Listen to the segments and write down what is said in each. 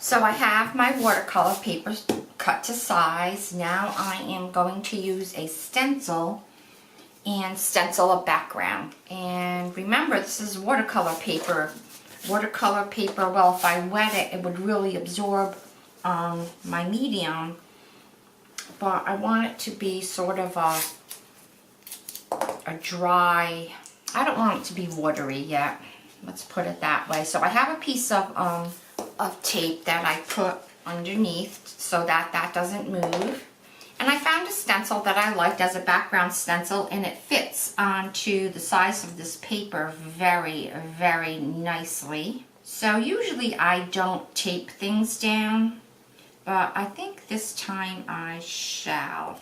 So I have my watercolor paper cut to size. Now I am going to use a stencil and stencil a background. And remember, this is watercolor paper. Watercolor paper, well, if I wet it, it would really absorb my medium. But I want it to be sort of a dry, I don't want it to be watery yet. Let's put it that way. So I have a piece of tape that I put underneath so that that doesn't move. And I found a stencil that I liked as a background stencil, and it fits onto the size of this paper very, very nicely. So usually I don't tape things down, but I think this time I shall.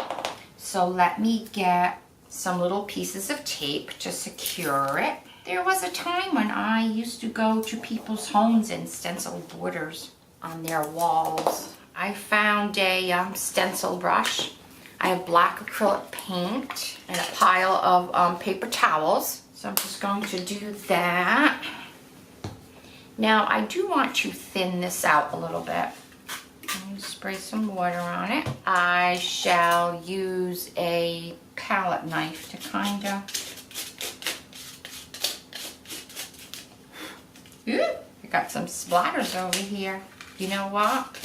So let me get some little pieces of tape to secure it. There was a time when I used to go to people's homes and stencil borders on their walls. I found a stencil brush. I have black acrylic paint and a pile of paper towels. So I'm just going to do that. Now I do want to thin this out a little bit. Spray some water on it. I shall use a palette knife to kind of... Ooh, I got some splatters over here. You know what?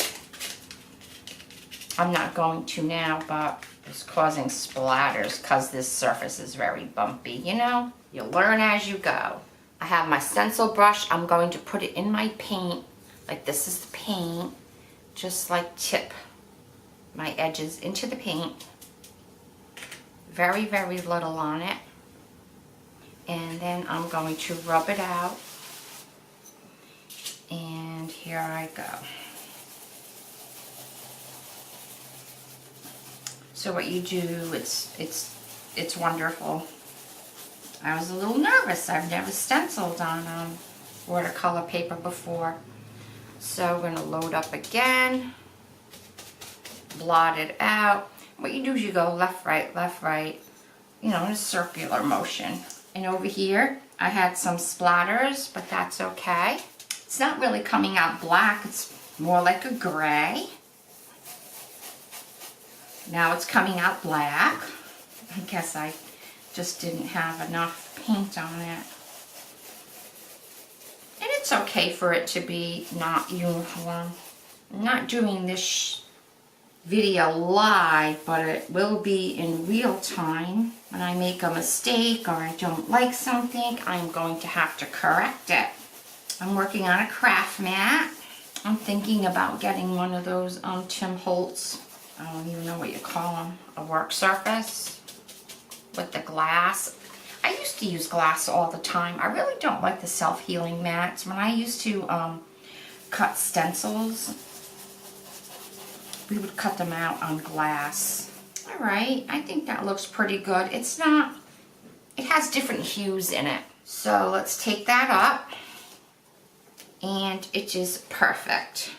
I'm not going to now, but it's causing splatters because this surface is very bumpy. You know, you learn as you go. I have my stencil brush. I'm going to put it in my paint. Like this is the paint. Just like tip my edges into the paint. Very, very little on it. And then I'm going to rub it out. And here I go. So what you do, it's wonderful. I was a little nervous. I've never stenciled on watercolor paper before. So we're gonna load up again, blot it out. What you do is you go left, right, you know, in a circular motion. And over here, I had some splatters, but that's okay. It's not really coming out black, it's more like a gray. Now it's coming out black. I guess I just didn't have enough paint on it. And it's okay for it to be not uniform. I'm not doing this video live, but it will be in real time. When I make a mistake or I don't like something, I'm going to have to correct it. I'm working on a craft mat. I'm thinking about getting one of those Tim Holtz, I don't even know what you call them, a work surface with the glass. I used to use glass all the time. I really don't like the self-healing mats. When I used to cut stencils, we would cut them out on glass. All right, I think that looks pretty good. It's not, it has different hues in it. So let's take that up, and it is perfect.